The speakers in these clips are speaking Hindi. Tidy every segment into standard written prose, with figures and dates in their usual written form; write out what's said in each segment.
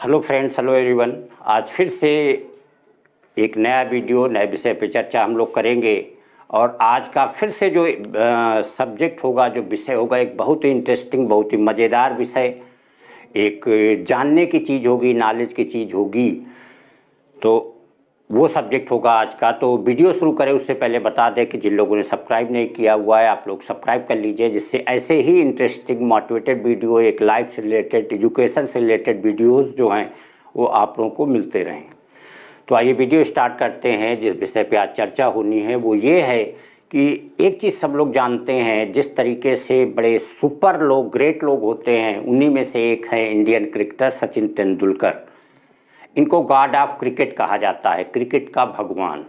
Hello friends, hello everyone. आज फिर से एक नया वीडियो नए विषय पे चर्चा हम लोग करेंगे। और आज का फिर से जो सब्जेक्ट होगा, जो विषय होगा, एक बहुत ही इंटरेस्टिंग, बहुत ही मज़ेदार विषय, एक जानने की चीज़ होगी, नॉलेज की चीज़ होगी। तो वो सब्जेक्ट होगा आज का। तो वीडियो शुरू करें उससे पहले बता दें कि जिन लोगों ने सब्सक्राइब नहीं किया हुआ है, आप लोग सब्सक्राइब कर लीजिए, जिससे ऐसे ही इंटरेस्टिंग मोटिवेटेड वीडियो, एक लाइफ से रिलेटेड, एजुकेशन से रिलेटेड वीडियोज़ जो हैं वो आप लोगों को मिलते रहें। तो आइए वीडियो स्टार्ट करते हैं। जिस विषय पे आज चर्चा होनी है वो ये है कि एक चीज़ सब लोग जानते हैं, जिस तरीके से बड़े सुपर लोग, ग्रेट लोग होते हैं, उन्हीं में से एक है इंडियन क्रिकेटर सचिन तेंदुलकर। इनको गॉड ऑफ क्रिकेट कहा जाता है, क्रिकेट का भगवान।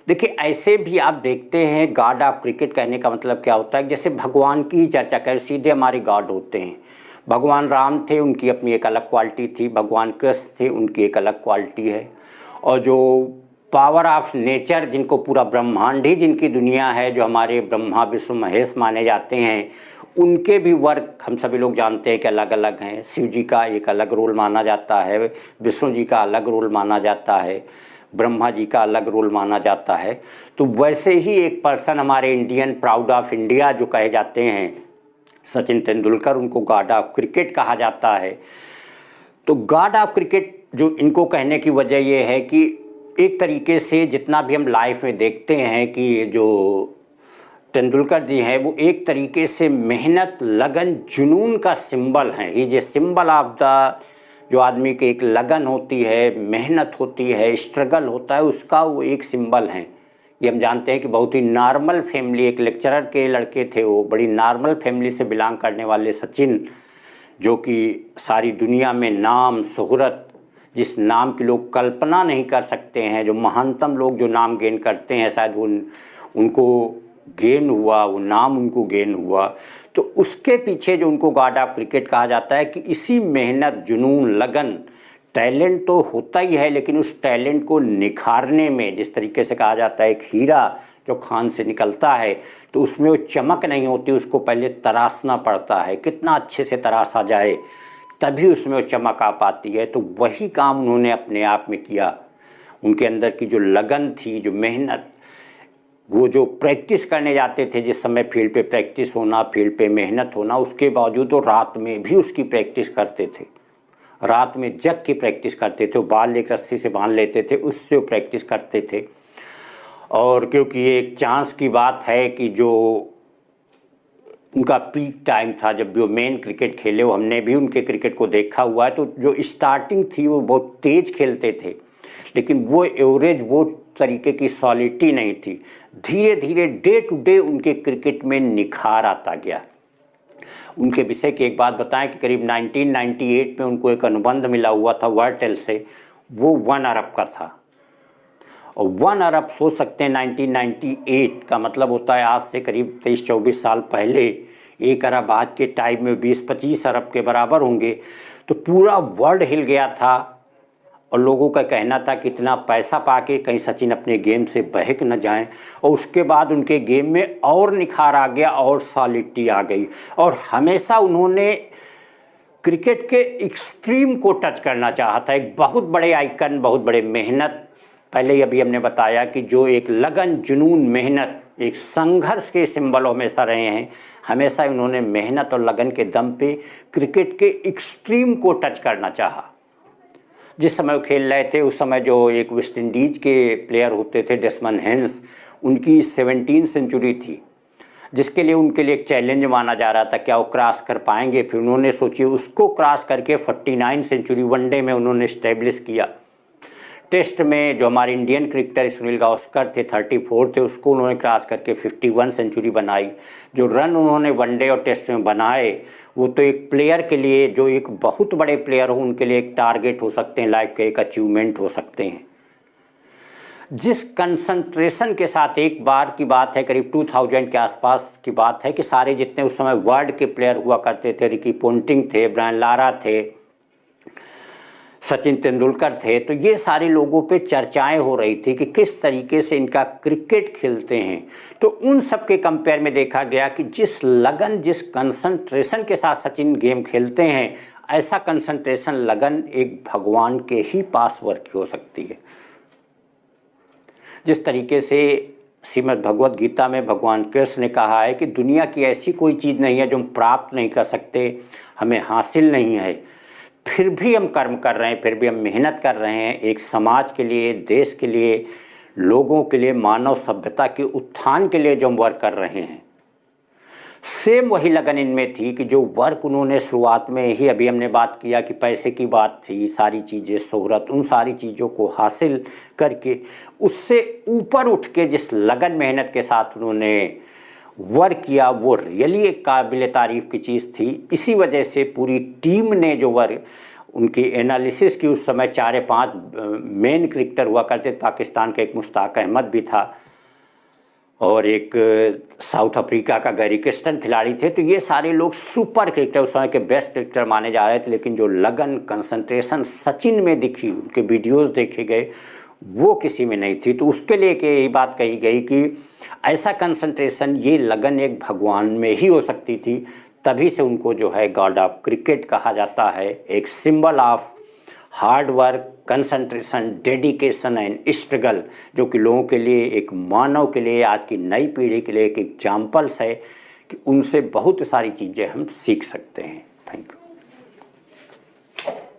देखिए, ऐसे भी आप देखते हैं, गॉड ऑफ क्रिकेट कहने का मतलब क्या होता है, जैसे भगवान की चर्चा करें, सीधे हमारे गॉड होते हैं। भगवान राम थे, उनकी अपनी एक अलग क्वालिटी थी। भगवान कृष्ण थे, उनकी एक अलग क्वालिटी है। और जो पावर ऑफ नेचर, जिनको पूरा ब्रह्मांड ही जिनकी दुनिया है, जो हमारे ब्रह्मा विष्णु महेश माने जाते हैं, उनके भी वर्क हम सभी लोग जानते हैं कि अलग अलग हैं। शिव जी का एक अलग रोल माना जाता है, विष्णु जी का अलग रोल माना जाता है, ब्रह्मा जी का अलग रोल माना जाता है। तो वैसे ही एक पर्सन हमारे इंडियन, प्राउड ऑफ इंडिया जो कहे जाते हैं, सचिन तेंदुलकर, उनको गॉड ऑफ क्रिकेट कहा जाता है। तो गॉड ऑफ क्रिकेट जो इनको कहने की वजह यह है कि एक तरीके से जितना भी हम लाइफ में देखते हैं कि जो तेंदुलकर जी हैं, वो एक तरीके से मेहनत, लगन, जुनून का सिंबल हैं। ही जे सिंबल ऑफ द, जो आदमी की एक लगन होती है, मेहनत होती है, स्ट्रगल होता है, उसका वो एक सिंबल हैं। ये हम जानते हैं कि बहुत ही नॉर्मल फैमिली, एक लेक्चरर के लड़के थे, वो बड़ी नॉर्मल फैमिली से बिलोंग करने वाले सचिन, जो कि सारी दुनिया में नाम, शोहरत, जिस नाम की लोग कल्पना नहीं कर सकते हैं, जो महानतम लोग जो नाम गेन करते हैं, शायद वो उनको गेन हुआ, वो नाम उनको गेन हुआ। तो उसके पीछे जो उनको गॉड ऑफ क्रिकेट कहा जाता है कि इसी मेहनत, जुनून, लगन, टैलेंट तो होता ही है, लेकिन उस टैलेंट को निखारने में, जिस तरीके से कहा जाता है एक हीरा जो खान से निकलता है, तो उसमें वो चमक नहीं होती, उसको पहले तराशना पड़ता है, कितना अच्छे से तराशा जाए तभी उसमें वो चमक आ पाती है। तो वही काम उन्होंने अपने आप में किया। उनके अंदर की जो लगन थी, जो मेहनत, वो जो प्रैक्टिस करने जाते थे, जिस समय फील्ड पे प्रैक्टिस होना, फील्ड पे मेहनत होना, उसके बावजूद वो रात में भी उसकी प्रैक्टिस करते थे। रात में जग की प्रैक्टिस करते थे, वो बाल एक रस्सी से बांध लेते थे, उससे वो प्रैक्टिस करते थे। और क्योंकि ये एक चांस की बात है कि जो उनका पीक टाइम था, जब वो मेन क्रिकेट खेले, वो हमने भी उनके क्रिकेट को देखा हुआ है, तो जो स्टार्टिंग थी वो बहुत तेज खेलते थे, लेकिन वो एवरेज, वो तरीके की सॉलिडिटी नहीं थी। धीरे धीरे डे टू डे उनके क्रिकेट में निखार आता गया। उनके विषय की एक बात बताएं कि करीब 1998 में उनको एक अनुबंध मिला हुआ था वर्टेल से, वो 1 अरब का था। और 1 अरब सोच सकते हैं, 1998 का मतलब होता है आज से करीब 23-24 साल पहले। 1 अरब आज के टाइम में 20-25 अरब के बराबर होंगे। तो पूरा वर्ल्ड हिल गया था और लोगों का कहना था कि इतना पैसा पाके कहीं सचिन अपने गेम से बहक न जाएं। और उसके बाद उनके गेम में और निखार आ गया और सॉलिडिटी आ गई। और हमेशा उन्होंने क्रिकेट के एक्सट्रीम को टच करना चाहा था। एक बहुत बड़े आइकन, बहुत बड़े मेहनत, पहले ही अभी हमने बताया कि जो एक लगन, जुनून, मेहनत, एक संघर्ष के सिंबल हमेशा रहे हैं। हमेशा उन्होंने मेहनत और लगन के दम पे क्रिकेट के एक्सट्रीम को टच करना चाहा। जिस समय वो खेल रहे थे, उस समय जो एक वेस्ट इंडीज के प्लेयर होते थे, डेसमंड हेन्स, उनकी 17 सेंचुरी थी, जिसके लिए उनके लिए एक चैलेंज माना जा रहा था, क्या वो क्रॉस कर पाएंगे। फिर उन्होंने सोची, उसको क्रॉस करके 49 सेंचुरी वनडे में उन्होंने इस्टेब्लिश किया। टेस्ट में जो हमारे इंडियन क्रिकेटर सुनील गावस्कर थे, 34 थे, उसको उन्होंने क्रॉस करके 51 सेंचुरी बनाई। जो रन उन्होंने वनडे और टेस्ट में बनाए, वो तो एक प्लेयर के लिए, जो एक बहुत बड़े प्लेयर हो, उनके लिए एक टारगेट हो सकते हैं, लाइफ के एक अचीवमेंट हो सकते हैं। जिस कंसंट्रेशन के साथ, एक बार की बात है, करीब 2000 के आसपास की बात है, कि सारे जितने उस समय वर्ल्ड के प्लेयर हुआ करते थे, रिकी पोंटिंग थे, ब्रायन लारा थे, सचिन तेंदुलकर थे, तो ये सारे लोगों पे चर्चाएं हो रही थी कि किस तरीके से इनका क्रिकेट खेलते हैं। तो उन सब के कंपेयर में देखा गया कि जिस लगन, जिस कंसंट्रेशन के साथ सचिन गेम खेलते हैं, ऐसा कंसंट्रेशन, लगन एक भगवान के ही पास वर्क हो सकती है। जिस तरीके से श्रीमद् भगवद गीता में भगवान कृष्ण ने कहा है कि दुनिया की ऐसी कोई चीज़ नहीं है जो हम प्राप्त नहीं कर सकते, हमें हासिल नहीं है, फिर भी हम कर्म कर रहे हैं, फिर भी हम मेहनत कर रहे हैं, एक समाज के लिए, देश के लिए, लोगों के लिए, मानव सभ्यता के उत्थान के लिए जो हम वर्क कर रहे हैं, सेम वही लगन इनमें थी कि जो वर्क उन्होंने शुरुआत में ही, अभी हमने बात किया कि पैसे की बात थी, सारी चीज़ें, शोहरत, उन सारी चीज़ों को हासिल करके उससे ऊपर उठ के जिस लगन मेहनत के साथ उन्होंने वर्क किया, वो रियली एक काबिल तारीफ़ की चीज़ थी। इसी वजह से पूरी टीम ने जो वर्क, उनकी एनालिसिस की, उस समय 4 या 5 मेन क्रिकेटर हुआ करते थे। पाकिस्तान का एक मुश्ताक अहमद भी था और एक साउथ अफ्रीका का गैरी क्रिस्टन खिलाड़ी थे। तो ये सारे लोग सुपर क्रिकेटर, उस समय के बेस्ट क्रिकेटर माने जा रहे थे। लेकिन जो लगन, कंसंट्रेशन सचिन में दिखी, उनके वीडियोस देखे गए, वो किसी में नहीं थी। तो उसके लिए कि यही बात कही गई कि ऐसा कंसंट्रेशन, ये लगन एक भगवान में ही हो सकती थी। तभी से उनको जो है गॉड ऑफ क्रिकेट कहा जाता है, एक symbol of hard work, concentration, dedication and struggle, जो कि लोगों के लिए, एक मानव के लिए, आज की नई पीढ़ी के लिए एक एग्जाम्पल्स है कि उनसे बहुत सारी चीज़ें हम सीख सकते हैं। Thank you.